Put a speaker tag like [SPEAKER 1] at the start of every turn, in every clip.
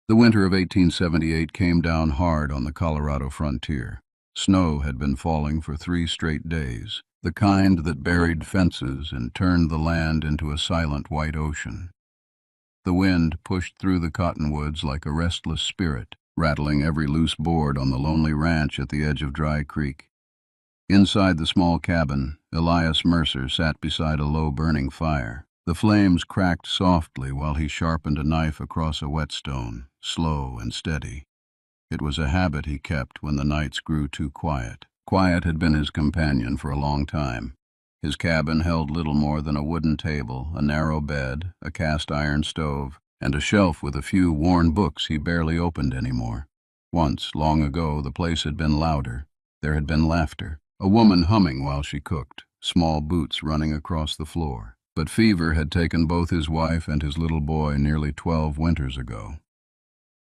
[SPEAKER 1] The winter of 1878 came down hard on the Colorado frontier. Snow had been falling for 3 straight days, the kind that buried fences and turned the land into a silent white ocean. The wind pushed through the cottonwoods like a restless spirit, rattling every loose board on the lonely ranch at the edge of Dry Creek. Inside the small cabin, Elias Mercer sat beside a low burning fire. The flames cracked softly while he sharpened a knife across a whetstone, slow and steady. It was a habit he kept when the nights grew too quiet. Quiet had been his companion for a long time. His cabin held little more than a wooden table, a narrow bed, a cast-iron stove, and a shelf with a few worn books he barely opened anymore. Once, long ago, the place had been louder. There had been laughter, a woman humming while she cooked, small boots running across the floor. But fever had taken both his wife and his little boy nearly 12 winters ago.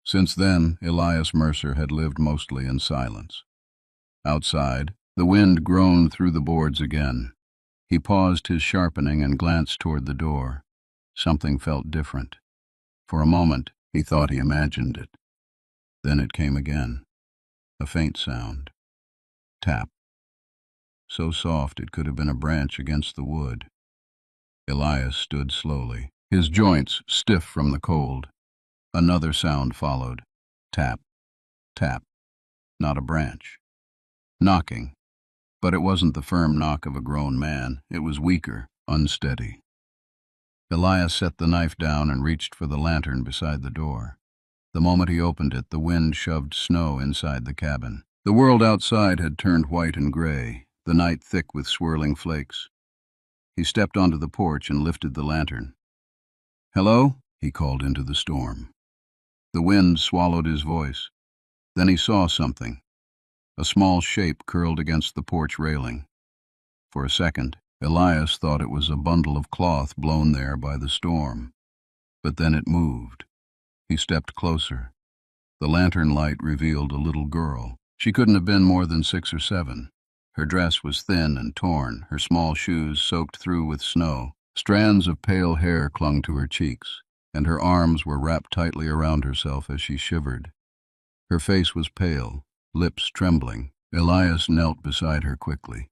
[SPEAKER 1] Since then, Elias Mercer had lived mostly in silence. Outside, the wind groaned through the boards again. He paused his sharpening and glanced toward the door. Something felt different. For a moment, he thought he imagined it. Then it came again. A faint sound. Tap. So soft it could have been a branch against the wood. Elias stood slowly, his joints stiff from the cold. Another sound followed. Tap. Tap. Not a branch. Knocking. But it wasn't the firm knock of a grown man. It was weaker, unsteady. Elias set the knife down and reached for the lantern beside the door. The moment he opened it, the wind shoved snow inside the cabin. The world outside had turned white and gray, the night thick with swirling flakes. He stepped onto the porch and lifted the lantern. "Hello?" he called into the storm. The wind swallowed his voice. Then he saw something. A small shape curled against the porch railing. For a second, Elias thought it was a bundle of cloth blown there by the storm. But then it moved. He stepped closer. The lantern light revealed a little girl. She couldn't have been more than 6 or 7. Her dress was thin and torn, her small shoes soaked through with snow. Strands of pale hair clung to her cheeks, and her arms were wrapped tightly around herself as she shivered. Her face was pale, lips trembling. Elias knelt beside her quickly.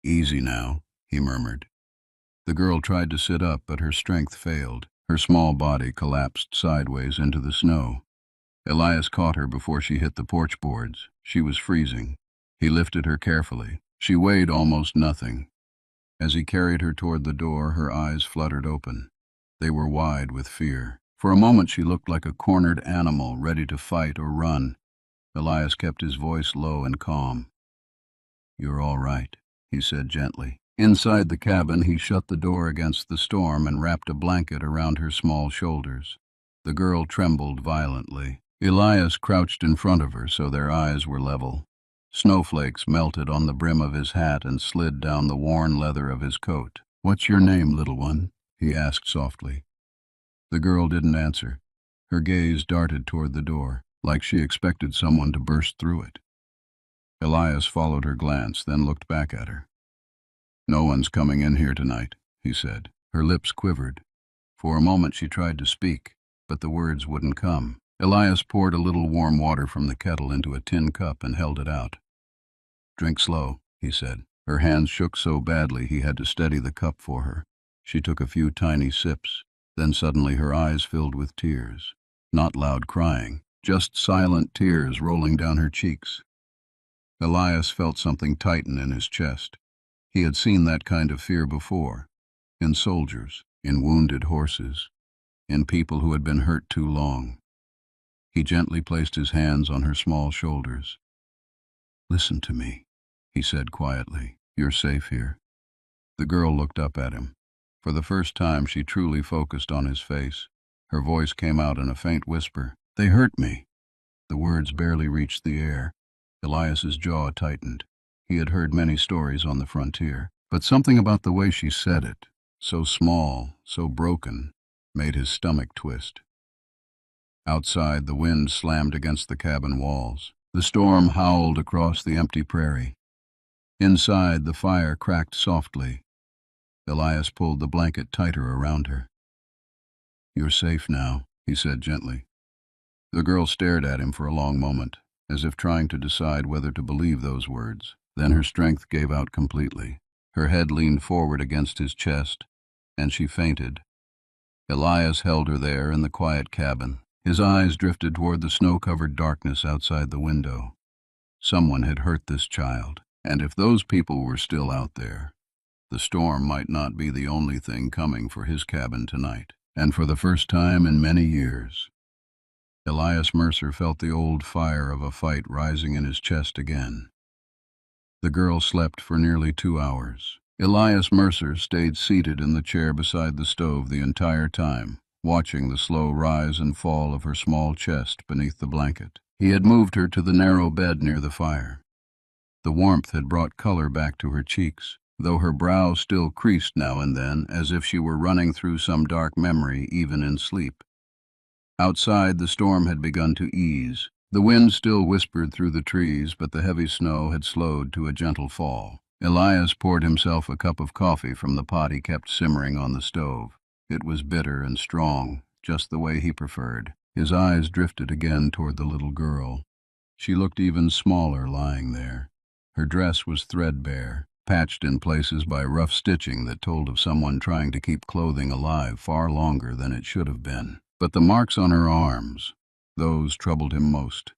[SPEAKER 1] "Easy now," he murmured. The girl tried to sit up, but her strength failed. Her small body collapsed sideways into the snow. Elias caught her before she hit the porch boards. She was freezing. He lifted her carefully. She weighed almost nothing. As he carried her toward the door, her eyes fluttered open. They were wide with fear. For a moment she looked like a cornered animal ready to fight or run. Elias kept his voice low and calm. "You're all right," he said gently. Inside the cabin, he shut the door against the storm and wrapped a blanket around her small shoulders. The girl trembled violently. Elias crouched in front of her so their eyes were level. Snowflakes melted on the brim of his hat and slid down the worn leather of his coat. "What's your name, little one?" he asked softly. The girl didn't answer. Her gaze darted toward the door, like she expected someone to burst through it. Elias followed her glance, then looked back at her. "No one's coming in here tonight," he said. Her lips quivered. For a moment she tried to speak, but the words wouldn't come. Elias poured a little warm water from the kettle into a tin cup and held it out. "Drink slow," he said. Her hands shook so badly he had to steady the cup for her. She took a few tiny sips. Then suddenly her eyes filled with tears. Not loud crying, just silent tears rolling down her cheeks. Elias felt something tighten in his chest. He had seen that kind of fear before. In soldiers, in wounded horses, in people who had been hurt too long. He gently placed his hands on her small shoulders. "Listen to me," he said quietly. "You're safe here." The girl looked up at him. For the first time she truly focused on his face. Her voice came out in a faint whisper. "They hurt me." The words barely reached the air. Elias's jaw tightened. He had heard many stories on the frontier, but something about the way she said it, so small, so broken, made his stomach twist. Outside, the wind slammed against the cabin walls. The storm howled across the empty prairie. Inside, the fire cracked softly. Elias pulled the blanket tighter around her. "You're safe now," he said gently. The girl stared at him for a long moment, as if trying to decide whether to believe those words. Then her strength gave out completely. Her head leaned forward against his chest, and she fainted. Elias held her there in the quiet cabin. His eyes drifted toward the snow-covered darkness outside the window. Someone had hurt this child, and if those people were still out there, the storm might not be the only thing coming for his cabin tonight. And for the first time in many years, Elias Mercer felt the old fire of a fight rising in his chest again. The girl slept for nearly 2 hours. Elias Mercer stayed seated in the chair beside the stove the entire time, watching the slow rise and fall of her small chest beneath the blanket. He had moved her to the narrow bed near the fire. The warmth had brought color back to her cheeks, though her brow still creased now and then, as if she were running through some dark memory even in sleep. Outside, the storm had begun to ease. The wind still whispered through the trees, but the heavy snow had slowed to a gentle fall. Elias poured himself a cup of coffee from the pot he kept simmering on the stove. It was bitter and strong, just the way he preferred. His eyes drifted again toward the little girl. She looked even smaller lying there. Her dress was threadbare, patched in places by rough stitching that told of someone trying to keep clothing alive far longer than it should have been. But the marks on her arms, those troubled him most.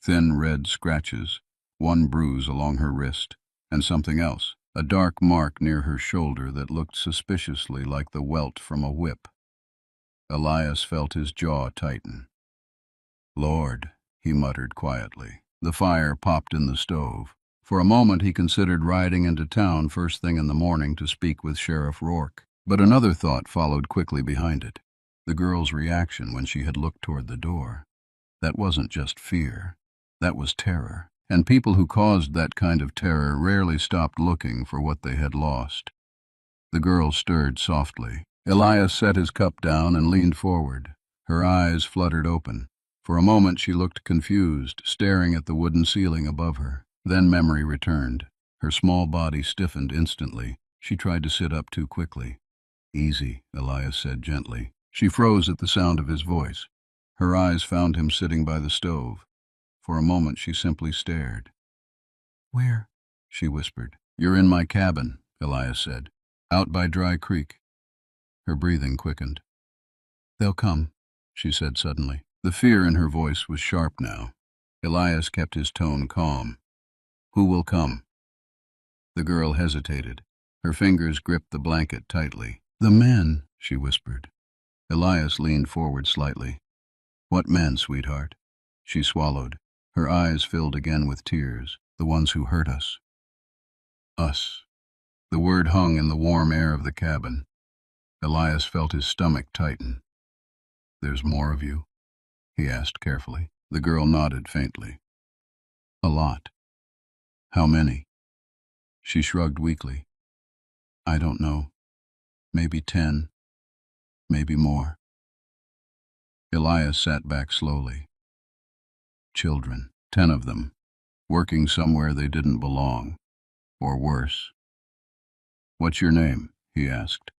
[SPEAKER 1] Thin red scratches, one bruise along her wrist, and something else, a dark mark near her shoulder that looked suspiciously like the welt from a whip. Elias felt his jaw tighten. "Lord," he muttered quietly. The fire popped in the stove. For a moment he considered riding into town first thing in the morning to speak with Sheriff Rourke. But another thought followed quickly behind it. The girl's reaction when she had looked toward the door. That wasn't just fear. That was terror. And people who caused that kind of terror rarely stopped looking for what they had lost. The girl stirred softly. Elias set his cup down and leaned forward. Her eyes fluttered open. For a moment she looked confused, staring at the wooden ceiling above her. Then memory returned. Her small body stiffened instantly. She tried to sit up too quickly. "Easy," Elias said gently. She froze at the sound of his voice. Her eyes found him sitting by the stove. For a moment she simply stared. "Where?" she whispered. "You're in my cabin," Elias said. "Out by Dry Creek." Her breathing quickened. "They'll come," she said suddenly. The fear in her voice was sharp now. Elias kept his tone calm. "Who will come?" The girl hesitated. Her fingers gripped the blanket tightly. "The men," she whispered. Elias leaned forward slightly. "What men, sweetheart?" She swallowed. Her eyes filled again with tears. "The ones who hurt us." "Us." The word hung in the warm air of the cabin. Elias felt his stomach tighten. "There's more of you?" he asked carefully. The girl nodded faintly. "A lot." "How many?" She shrugged weakly. "I don't know. Maybe 10. Maybe more." Elias sat back slowly. Children, 10 of them, working somewhere they didn't belong, or worse. "What's your name?" he asked.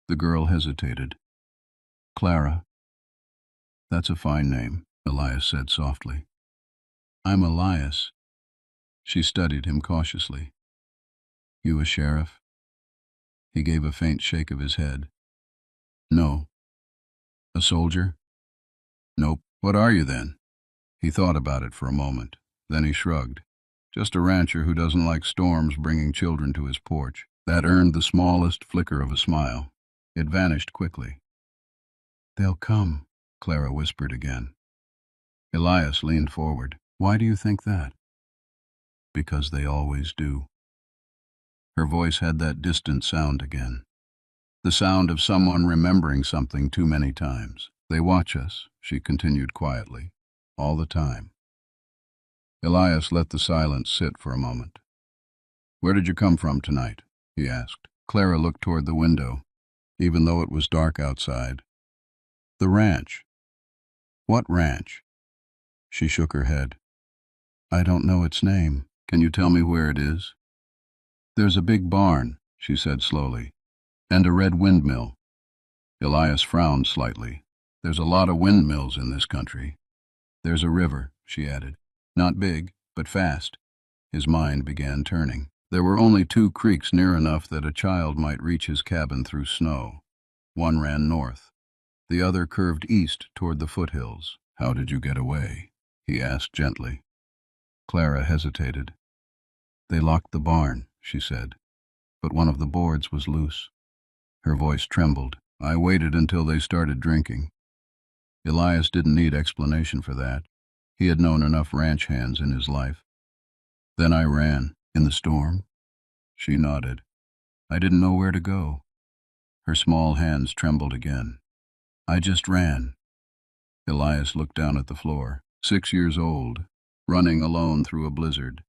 [SPEAKER 1] The girl hesitated. "Clara." "That's a fine name," Elias said softly. "I'm Elias." She studied him cautiously. "You a sheriff?" He gave a faint shake of his head. "No." "A soldier?" "Nope." "What are you then?" He thought about it for a moment. Then he shrugged. "Just a rancher who doesn't like storms bringing children to his porch." That earned the smallest flicker of a smile. It vanished quickly. "They'll come," Clara whispered again. Elias leaned forward. "Why do you think that?" "Because they always do." Her voice had that distant sound again. The sound of someone remembering something too many times. "They watch us," she continued quietly. "All the time." Elias let the silence sit for a moment. "Where did you come from tonight?" he asked. Clara looked toward the window, even though it was dark outside. "The ranch." "What ranch?" She shook her head. "I don't know its name. Can you tell me where it is?" "There's a big barn," she said slowly, "and a red windmill." Elias frowned slightly. "There's a lot of windmills in this country." There's a river, she added. Not big, but fast. His mind began turning. There were only 2 creeks near enough that a child might reach his cabin through snow. One ran north. The other curved east toward the foothills. How did you get away? He asked gently. Clara hesitated. They locked the barn, she said, but one of the boards was loose. Her voice trembled. I waited until they started drinking. Elias didn't need explanation for that. He had known enough ranch hands in his life. Then I ran. In the storm? She nodded. I didn't know where to go. Her small hands trembled again. I just ran. Elias looked down at the floor. 6 years old, running alone through a blizzard.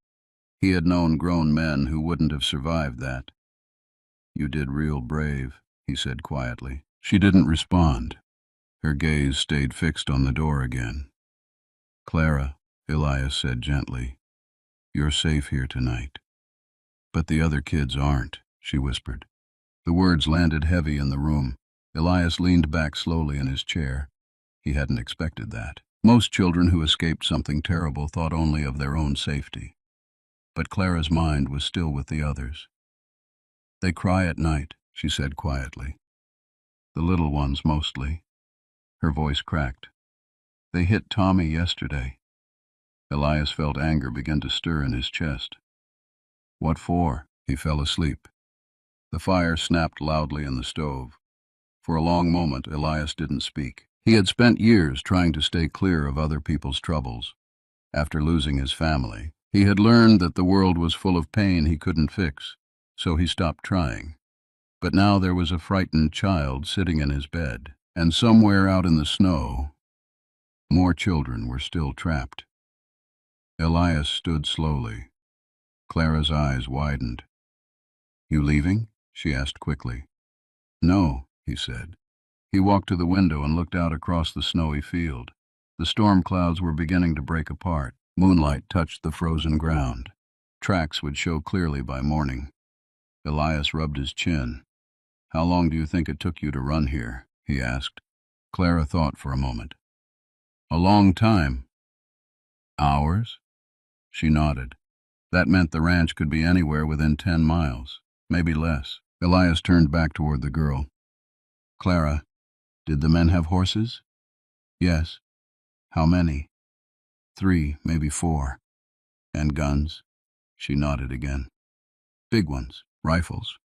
[SPEAKER 1] He had known grown men who wouldn't have survived that. You did real brave, he said quietly. She didn't respond. Her gaze stayed fixed on the door again. Clara, Elias said gently, you're safe here tonight. But the other kids aren't, she whispered. The words landed heavy in the room. Elias leaned back slowly in his chair. He hadn't expected that. Most children who escaped something terrible thought only of their own safety. But Clara's mind was still with the others. They cry at night, she said quietly. The little ones mostly. Her voice cracked. They hit Tommy yesterday. Elias felt anger begin to stir in his chest. What for? He fell asleep. The fire snapped loudly in the stove. For a long moment, Elias didn't speak. He had spent years trying to stay clear of other people's troubles. After losing his family, he had learned that the world was full of pain he couldn't fix, so he stopped trying. But now there was a frightened child sitting in his bed, and somewhere out in the snow, more children were still trapped. Elias stood slowly. Clara's eyes widened. You leaving? She asked quickly. No, he said. He walked to the window and looked out across the snowy field. The storm clouds were beginning to break apart. Moonlight touched the frozen ground. Tracks would show clearly by morning. Elias rubbed his chin. How long do you think it took you to run here? He asked. Clara thought for a moment. A long time. Hours? She nodded. That meant the ranch could be anywhere within 10 miles, maybe less. Elias turned back toward the girl. Clara, did the men have horses? Yes. How many? 3, maybe 4. And guns? She nodded again. Big ones, rifles.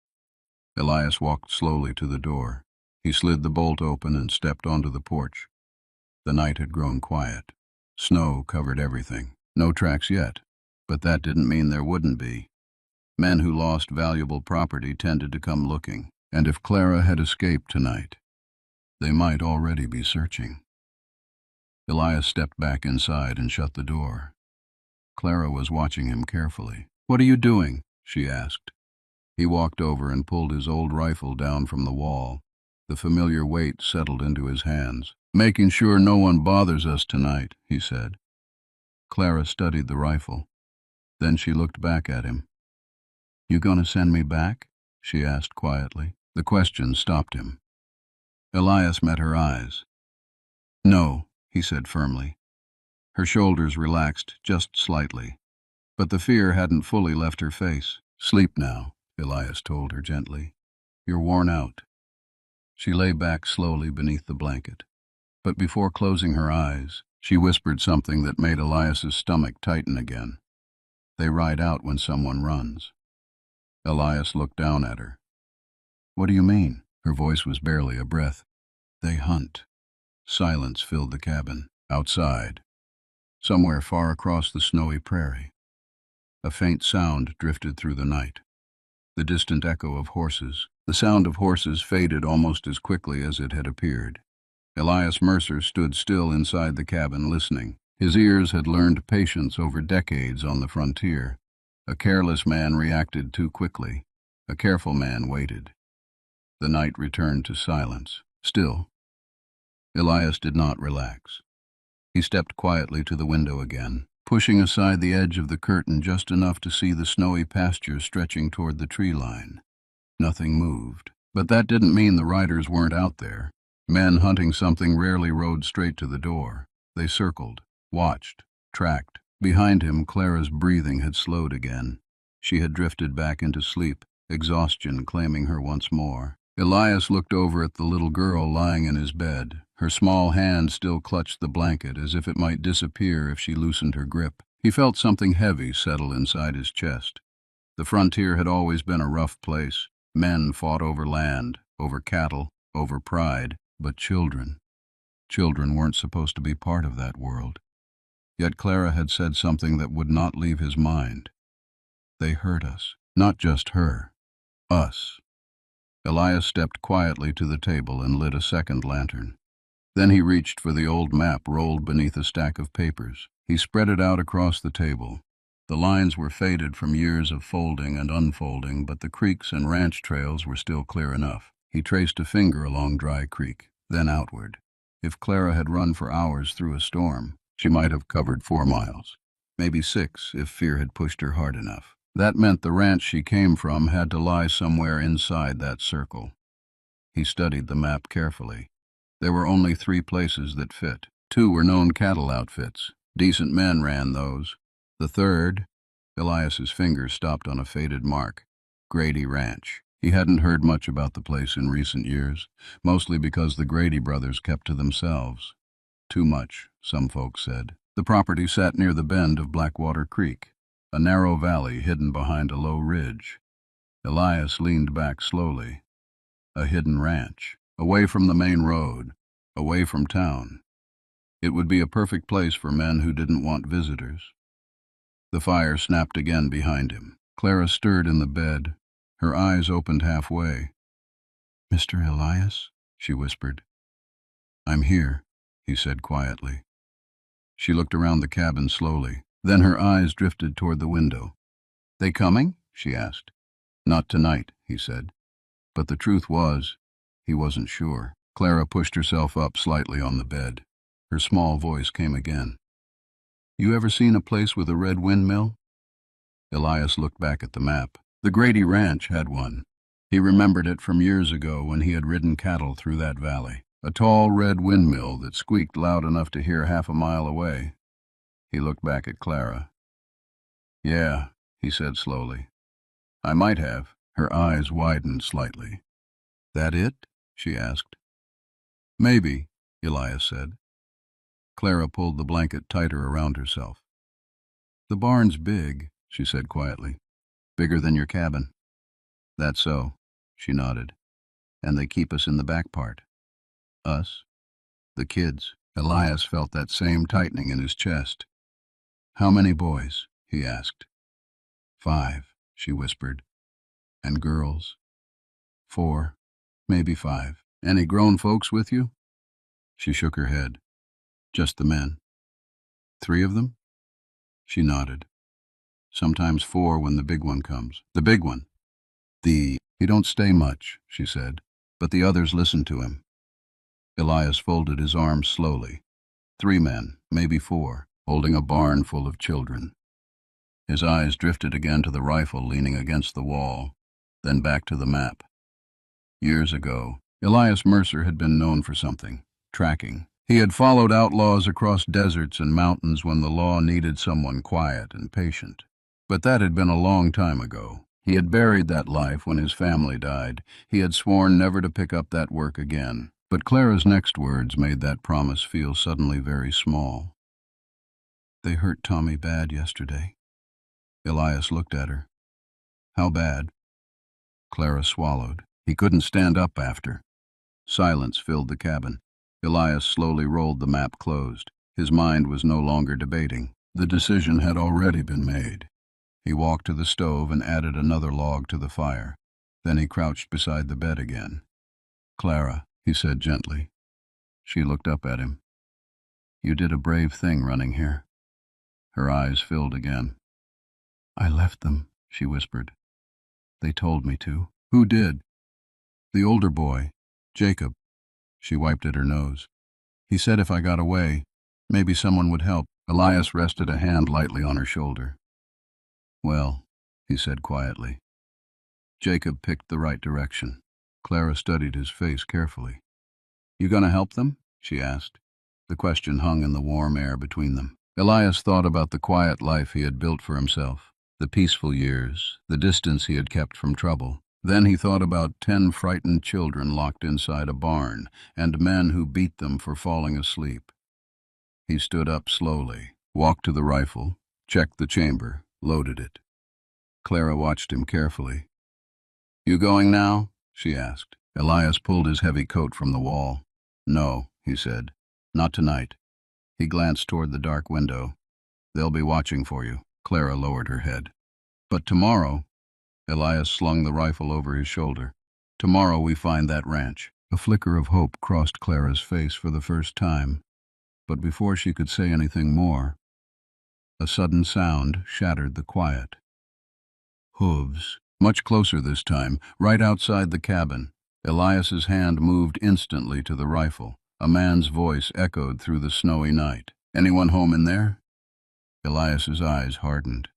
[SPEAKER 1] Elias walked slowly to the door. He slid the bolt open and stepped onto the porch. The night had grown quiet. Snow covered everything. No tracks yet, but that didn't mean there wouldn't be. Men who lost valuable property tended to come looking, and if Clara had escaped tonight, they might already be searching. Elias stepped back inside and shut the door. Clara was watching him carefully. What are you doing? She asked. He walked over and pulled his old rifle down from the wall. The familiar weight settled into his hands. Making sure no one bothers us tonight, he said. Clara studied the rifle. Then she looked back at him. You gonna send me back? She asked quietly. The question stopped him. Elias met her eyes. No, he said firmly. Her shoulders relaxed just slightly, but the fear hadn't fully left her face. Sleep now, Elias told her gently. You're worn out. She lay back slowly beneath the blanket, but before closing her eyes, she whispered something that made Elias's stomach tighten again. They ride out when someone runs. Elias looked down at her. What do you mean? Her voice was barely a breath. They hunt. Silence filled the cabin. Outside, somewhere far across the snowy prairie, a faint sound drifted through the night. The distant echo of horses. The sound of horses faded almost as quickly as it had appeared. Elias Mercer stood still inside the cabin listening. His ears had learned patience over decades on the frontier. A careless man reacted too quickly. A careful man waited. The night returned to silence. Still, Elias did not relax. He stepped quietly to the window again, pushing aside the edge of the curtain just enough to see the snowy pasture stretching toward the tree line. Nothing moved. But that didn't mean the riders weren't out there. Men hunting something rarely rode straight to the door. They circled, watched, tracked. Behind him, Clara's breathing had slowed again. She had drifted back into sleep, exhaustion claiming her once more. Elias looked over at the little girl lying in his bed. Her small hand still clutched the blanket as if it might disappear if she loosened her grip. He felt something heavy settle inside his chest. The frontier had always been a rough place. Men fought over land, over cattle, over pride. But children weren't supposed to be part of that world. Yet Clara had said something that would not leave his mind. They hurt us. Not just her. Us. Elias stepped quietly to the table and lit a second lantern. Then he reached for the old map rolled beneath a stack of papers. He spread it out across the table. The lines were faded from years of folding and unfolding, but the creeks and ranch trails were still clear enough. He traced a finger along Dry Creek, then outward. If Clara had run for hours through a storm, she might have covered 4 miles. Maybe 6 if fear had pushed her hard enough. That meant the ranch she came from had to lie somewhere inside that circle. He studied the map carefully. There were only 3 places that fit. 2 were known cattle outfits. Decent men ran those. The third, Elias's finger stopped on a faded mark. Grady Ranch. He hadn't heard much about the place in recent years, mostly because the Grady brothers kept to themselves. Too much, some folks said. The property sat near the bend of Blackwater Creek, a narrow valley hidden behind a low ridge. Elias leaned back slowly. A hidden ranch, away from the main road, away from town. It would be a perfect place for men who didn't want visitors. The fire snapped again behind him. Clara stirred in the bed. Her eyes opened halfway. "Mr. Elias?" she whispered. "I'm here," he said quietly. She looked around the cabin slowly. Then her eyes drifted toward the window. "They coming?" she asked. "Not tonight," he said. But the truth was, he wasn't sure. Clara pushed herself up slightly on the bed. Her small voice came again. "You ever seen a place with a red windmill?" Elias looked back at the map. The Grady Ranch had one. He remembered it from years ago when he had ridden cattle through that valley. A tall red windmill that squeaked loud enough to hear half a mile away. He looked back at Clara. "Yeah," he said slowly. "I might have." Her eyes widened slightly. "That it?" she asked. "Maybe," Elias said. Clara pulled the blanket tighter around herself. "The barn's big," she said quietly. "Bigger than your cabin." "That's so," she nodded. "And they keep us in the back part." "Us?" "The kids." Elias felt that same tightening in his chest. "How many boys?" he asked. "5," she whispered. "And girls?" "4, maybe 5. Any grown folks with you?" She shook her head. "Just the men." "3 of them?" She nodded. "Sometimes 4 when the big one comes." "The big one?" He don't stay much," she said, "but the others listen to him." Elias folded his arms slowly. 3 men, maybe 4, holding a barn full of children. His eyes drifted again to the rifle leaning against the wall, then back to the map. Years ago, Elias Mercer had been known for something: tracking. He had followed outlaws across deserts and mountains when the law needed someone quiet and patient. But that had been a long time ago. He had buried that life when his family died. He had sworn never to pick up that work again. But Clara's next words made that promise feel suddenly very small. "They hurt Tommy bad yesterday." Elias looked at her. "How bad?" Clara swallowed. He couldn't stand up after. Silence filled the cabin. Elias slowly rolled the map closed. His mind was no longer debating. The decision had already been made. He walked to the stove and added another log to the fire. Then he crouched beside the bed again. "Clara," he said gently. She looked up at him. "You did a brave thing running here." Her eyes filled again. "I left them," she whispered. "They told me to." "Who did?" "The older boy, Jacob." She wiped at her nose. "He said if I got away, maybe someone would help." Elias rested a hand lightly on her shoulder. "Well," he said quietly. "Jacob picked the right direction." Clara studied his face carefully. "You gonna help them?" she asked. The question hung in the warm air between them. Elias thought about the quiet life he had built for himself, the peaceful years, the distance he had kept from trouble. Then he thought about 10 frightened children locked inside a barn, and men who beat them for falling asleep. He stood up slowly, walked to the rifle, checked the chamber, loaded it. Clara watched him carefully. "You going now?" she asked. Elias pulled his heavy coat from the wall. "No," he said. "Not tonight." He glanced toward the dark window. "They'll be watching for you." Clara lowered her head. "But tomorrow—" Elias slung the rifle over his shoulder. "Tomorrow we find that ranch." A flicker of hope crossed Clara's face for the first time, but before she could say anything more, a sudden sound shattered the quiet. Hooves, much closer this time, right outside the cabin. Elias's hand moved instantly to the rifle. A man's voice echoed through the snowy night. "Anyone home in there?" Elias's eyes hardened.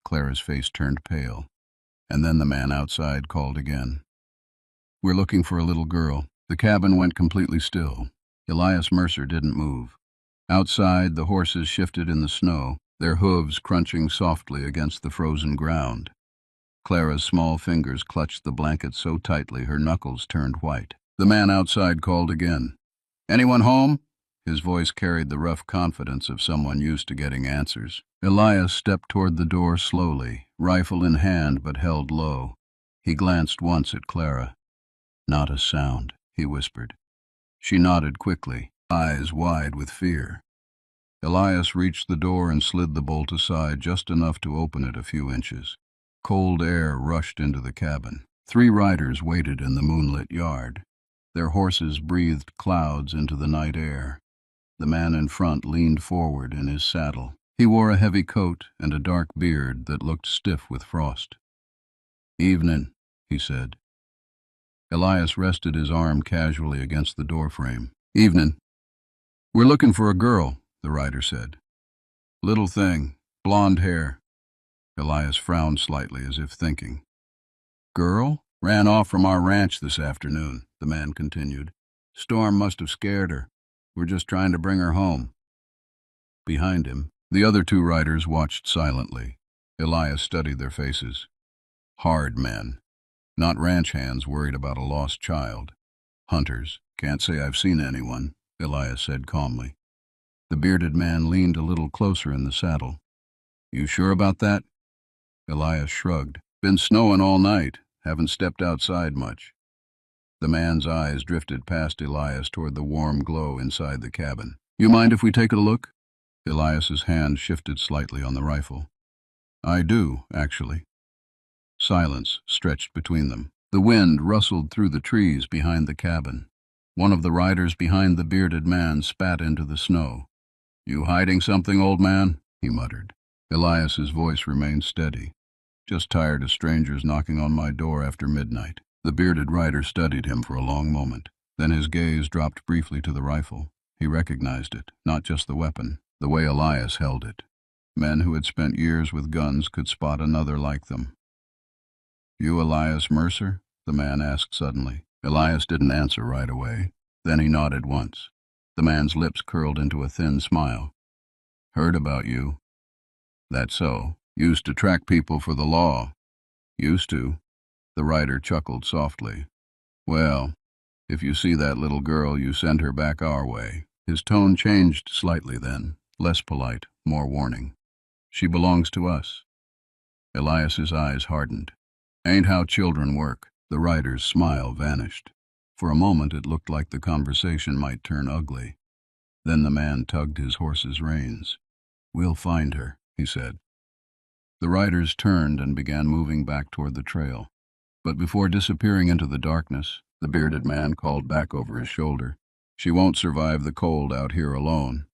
[SPEAKER 1] Clara's face turned pale. And then the man outside called again. "We're looking for a little girl." The cabin went completely still. Elias Mercer didn't move. Outside, the horses shifted in the snow, their hooves crunching softly against the frozen ground. Clara's small fingers clutched the blanket so tightly her knuckles turned white. The man outside called again. "Anyone home?" His voice carried the rough confidence of someone used to getting answers. Elias stepped toward the door slowly, rifle in hand but held low. He glanced once at Clara. "Not a sound," he whispered. She nodded quickly, eyes wide with fear. Elias reached the door and slid the bolt aside just enough to open it a few inches. Cold air rushed into the cabin. 3 riders waited in the moonlit yard. Their horses breathed clouds into the night air. The man in front leaned forward in his saddle. He wore a heavy coat and a dark beard that looked stiff with frost. "Evening," he said. Elias rested his arm casually against the doorframe. "Evening." "We're looking for a girl," the rider said. "Little thing, blonde hair." Elias frowned slightly as if thinking. "Girl? Ran off from our ranch this afternoon," the man continued. "Storm must have scared her. We're just trying to bring her home." Behind him, the other 2 riders watched silently. Elias studied their faces. Hard men. Not ranch hands worried about a lost child. Hunters. "Can't say I've seen anyone," Elias said calmly. The bearded man leaned a little closer in the saddle. "You sure about that?" Elias shrugged. "Been snowing all night. Haven't stepped outside much." The man's eyes drifted past Elias toward the warm glow inside the cabin. "You mind if we take a look?" Elias's hand shifted slightly on the rifle. "I do, actually." Silence stretched between them. The wind rustled through the trees behind the cabin. One of the riders behind the bearded man spat into the snow. "You hiding something, old man?" he muttered. Elias's voice remained steady. "Just tired of strangers knocking on my door after midnight." The bearded rider studied him for a long moment. Then his gaze dropped briefly to the rifle. He recognized it, not just the weapon, the way Elias held it. Men who had spent years with guns could spot another like them. "You Elias Mercer?" the man asked suddenly. Elias didn't answer right away. Then he nodded once. The man's lips curled into a thin smile. "Heard about you." "That's so. Used to track people for the law." "Used to." The rider chuckled softly. "Well, if you see that little girl, you send her back our way." His tone changed slightly then, less polite, more warning. "She belongs to us." Elias's eyes hardened. "Ain't how children work." The rider's smile vanished. For a moment it looked like the conversation might turn ugly. Then the man tugged his horse's reins. "We'll find her," he said. The riders turned and began moving back toward the trail. But before disappearing into the darkness, the bearded man called back over his shoulder, "She won't survive the cold out here alone."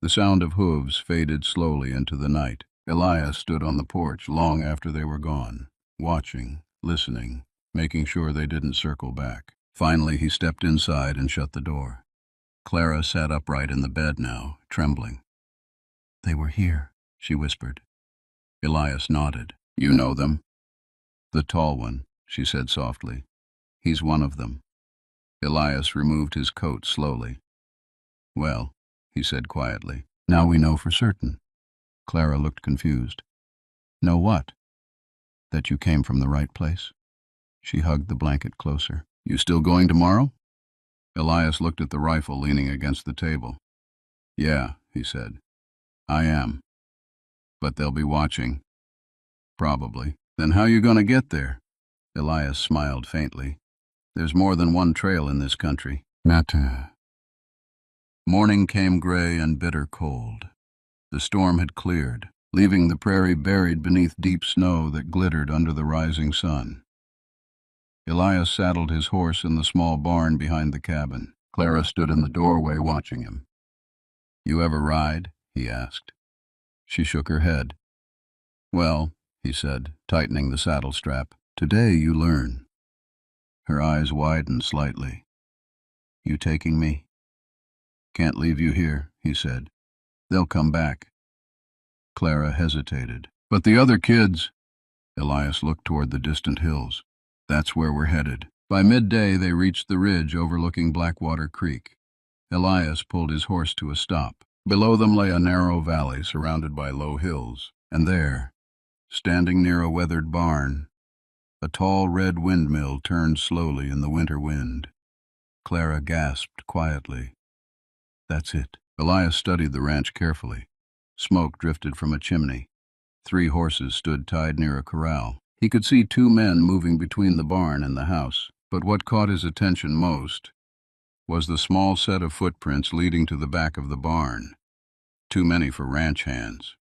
[SPEAKER 1] The sound of hooves faded slowly into the night. Elias stood on the porch long after they were gone, watching, listening, making sure they didn't circle back. Finally, he stepped inside and shut the door. Clara sat upright in the bed now, trembling. "They were here," she whispered. Elias nodded. "You know them?" "The tall one," she said softly. "He's one of them." Elias removed his coat slowly. "Well," he said quietly, Now we know for certain. Clara looked confused. Know what? That you came from the right place? She hugged the blanket closer. You still going tomorrow? Elias looked at the rifle leaning against the table. Yeah, he said. I am. But they'll be watching. Probably. Then how you gonna get there? Elias smiled faintly. There's more than one trail in this country. Matin. Morning came gray and bitter cold. The storm had cleared, leaving the prairie buried beneath deep snow that glittered under the rising sun. Elias saddled his horse in the small barn behind the cabin. Clara stood in the doorway watching him. You ever ride? He asked. She shook her head. Well, he said, tightening the saddle strap, today you learn. Her eyes widened slightly. You taking me? Can't leave you here, he said. They'll come back. Clara hesitated. But the other kids... Elias looked toward the distant hills. That's where we're headed. By midday, they reached the ridge overlooking Blackwater Creek. Elias pulled his horse to a stop. Below them lay a narrow valley surrounded by low hills. And there, standing near a weathered barn, a tall red windmill turned slowly in the winter wind. Clara gasped quietly. That's it. Elias studied the ranch carefully. Smoke drifted from a chimney. 3 horses stood tied near a corral. He could see 2 men moving between the barn and the house, but what caught his attention most was the small set of footprints leading to the back of the barn. Too many for ranch hands.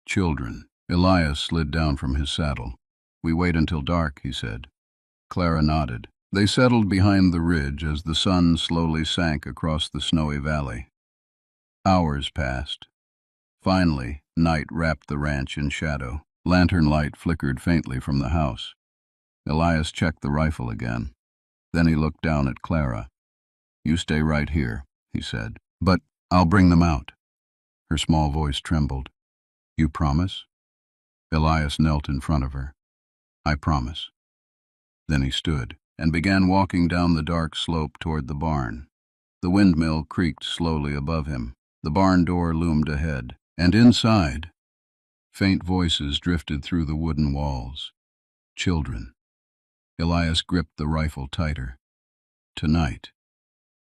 [SPEAKER 1] Children. Elias slid down from his saddle. We wait until dark, he said. Clara nodded. They settled behind the ridge as the sun slowly sank across the snowy valley. Hours passed. Finally, night wrapped the ranch in shadow. Lantern light flickered faintly from the house. Elias checked the rifle again. Then he looked down at Clara. You stay right here, he said. But I'll bring them out. Her small voice trembled. You promise? Elias knelt in front of her. I promise. Then he stood and began walking down the dark slope toward the barn. The windmill creaked slowly above him. The barn door loomed ahead, and inside, faint voices drifted through the wooden walls. Children. Elias gripped the rifle tighter. Tonight,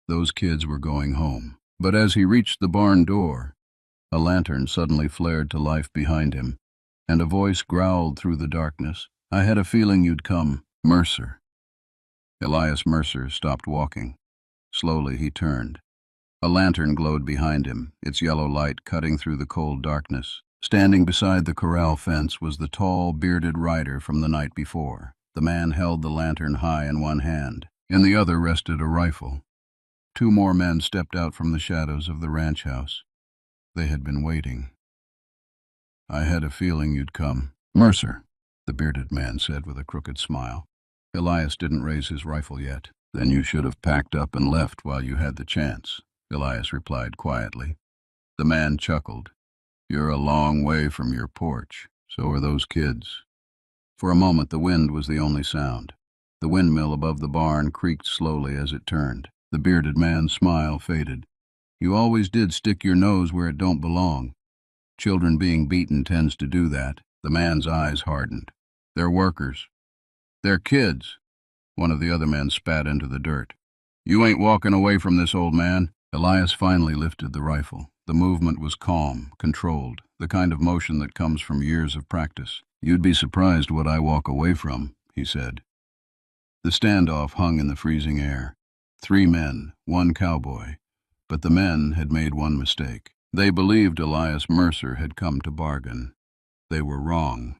[SPEAKER 1] those kids were going home. But as he reached the barn door, a lantern suddenly flared to life behind him, and a voice growled through the darkness. I had a feeling you'd come, Mercer. Elias Mercer stopped walking. Slowly he turned. A lantern glowed behind him, its yellow light cutting through the cold darkness. Standing beside the corral fence was the tall, bearded rider from the night before. The man held the lantern high in one hand. In the other rested a rifle. 2 more men stepped out from the shadows of the ranch house. They had been waiting. I had a feeling you'd come. Mercer, the bearded man said with a crooked smile. Elias didn't raise his rifle yet. Then you should have packed up and left while you had the chance, Elias replied quietly. The man chuckled. You're a long way from your porch. So are those kids. For a moment the wind was the only sound. The windmill above the barn creaked slowly as it turned. The bearded man's smile faded. You always did stick your nose where it don't belong. Children being beaten tends to do that. The man's eyes hardened. They're workers. They're kids. One of the other men spat into the dirt. You ain't walking away from this, old man. Elias finally lifted the rifle. The movement was calm, controlled, the kind of motion that comes from years of practice. You'd be surprised what I walk away from, he said. The standoff hung in the freezing air. 3 men, 1 cowboy. But the men had made one mistake. They believed Elias Mercer had come to bargain. They were wrong.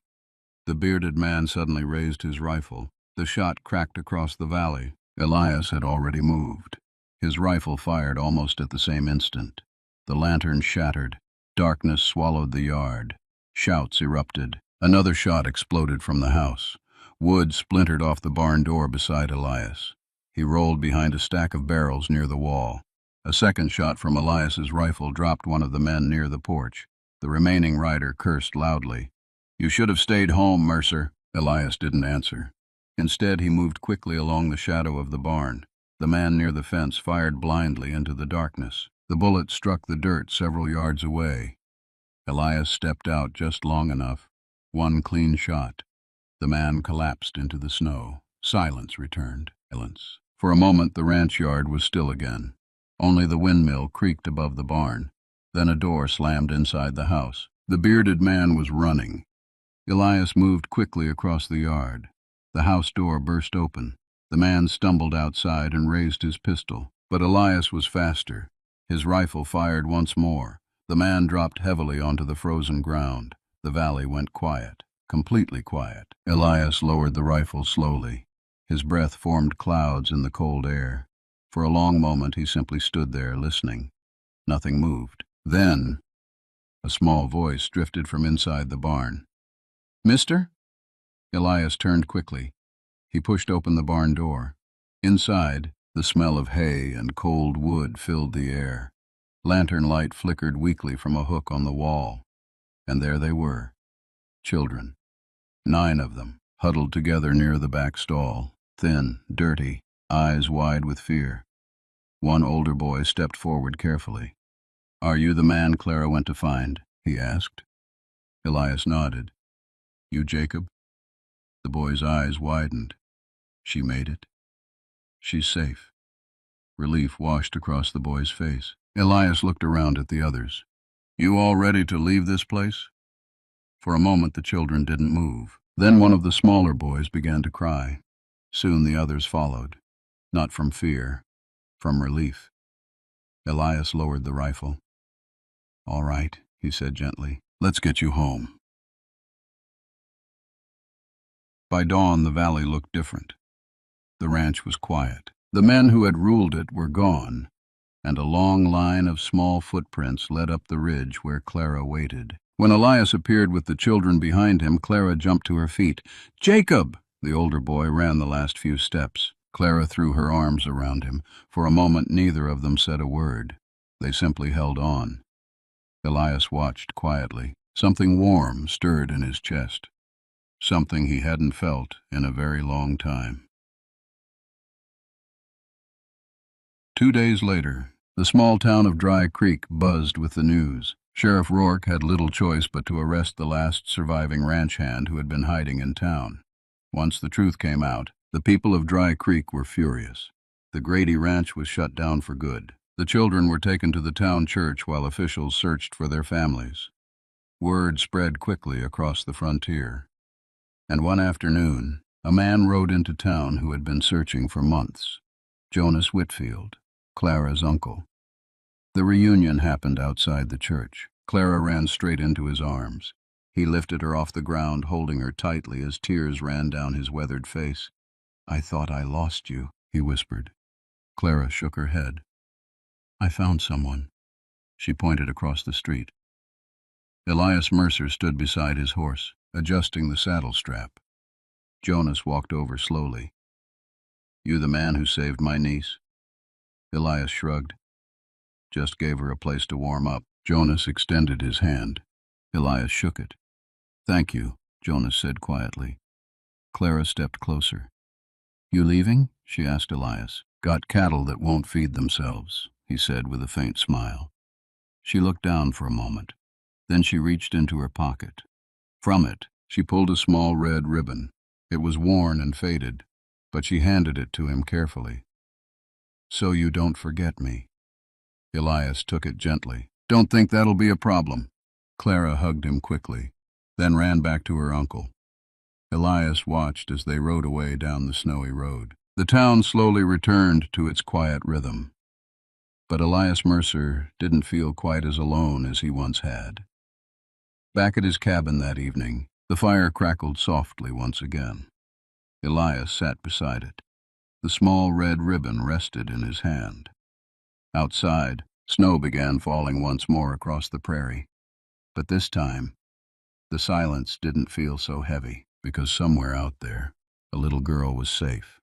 [SPEAKER 1] The bearded man suddenly raised his rifle. The shot cracked across the valley. Elias had already moved. His rifle fired almost at the same instant. The lantern shattered. Darkness swallowed the yard. Shouts erupted. Another shot exploded from the house. Wood splintered off the barn door beside Elias. He rolled behind a stack of barrels near the wall. A second shot from Elias's rifle dropped one of the men near the porch. The remaining rider cursed loudly. You should have stayed home, Mercer. Elias didn't answer. Instead, he moved quickly along the shadow of the barn. The man near the fence fired blindly into the darkness. The bullet struck the dirt several yards away. Elias stepped out just long enough. One clean shot. The man collapsed into the snow. Silence returned. Silence. For a moment the ranch yard was still again. Only the windmill creaked above the barn. Then a door slammed inside the house. The bearded man was running. Elias moved quickly across the yard. The house door burst open. The man stumbled outside and raised his pistol. But Elias was faster. His rifle fired once more. The man dropped heavily onto the frozen ground. The valley went quiet, completely quiet. Elias lowered the rifle slowly. His breath formed clouds in the cold air. For a long moment he simply stood there, listening. Nothing moved. Then, a small voice drifted from inside the barn. "Mister?" Elias turned quickly. He pushed open the barn door. Inside, the smell of hay and cold wood filled the air. Lantern light flickered weakly from a hook on the wall. And there they were, children. 9 of them, huddled together near the back stall, thin, dirty, eyes wide with fear. One older boy stepped forward carefully. "Are you the man Clara went to find?" he asked. Elias nodded. "You Jacob?" The boy's eyes widened. "She made it. She's safe." Relief washed across the boy's face. Elias looked around at the others. "You all ready to leave this place?" For a moment the children didn't move. Then one of the smaller boys began to cry. Soon the others followed. Not from fear, from relief. Elias lowered the rifle. "All right," he said gently. "Let's get you home." By dawn the valley looked different. The ranch was quiet. The men who had ruled it were gone, and a long line of small footprints led up the ridge where Clara waited. When Elias appeared with the children behind him, Clara jumped to her feet. "Jacob!" The older boy ran the last few steps. Clara threw her arms around him. For a moment neither of them said a word. They simply held on. Elias watched quietly. Something warm stirred in his chest. Something he hadn't felt in a very long time. 2 days later, the small town of Dry Creek buzzed with the news. Sheriff Rourke had little choice but to arrest the last surviving ranch hand who had been hiding in town. Once the truth came out, the people of Dry Creek were furious. The Grady Ranch was shut down for good. The children were taken to the town church while officials searched for their families. Word spread quickly across the frontier. And one afternoon, a man rode into town who had been searching for months. Jonas Whitfield, Clara's uncle. The reunion happened outside the church. Clara ran straight into his arms. He lifted her off the ground, holding her tightly as tears ran down his weathered face. "I thought I lost you," he whispered. Clara shook her head. "I found someone." She pointed across the street. Elias Mercer stood beside his horse, adjusting the saddle strap. Jonas walked over slowly. "You the man who saved my niece?" Elias shrugged. "Just gave her a place to warm up." Jonas extended his hand. Elias shook it. "Thank you," Jonas said quietly. Clara stepped closer. "You leaving?" she asked Elias. "Got cattle that won't feed themselves," he said with a faint smile. She looked down for a moment. Then she reached into her pocket. From it, she pulled a small red ribbon. It was worn and faded, but she handed it to him carefully. "So you don't forget me." Elias took it gently. "Don't think that'll be a problem." Clara hugged him quickly, then ran back to her uncle. Elias watched as they rode away down the snowy road. The town slowly returned to its quiet rhythm. But Elias Mercer didn't feel quite as alone as he once had. Back at his cabin that evening, the fire crackled softly once again. Elias sat beside it. The small red ribbon rested in his hand. Outside, snow began falling once more across the prairie. But this time, the silence didn't feel so heavy, because somewhere out there, a little girl was safe.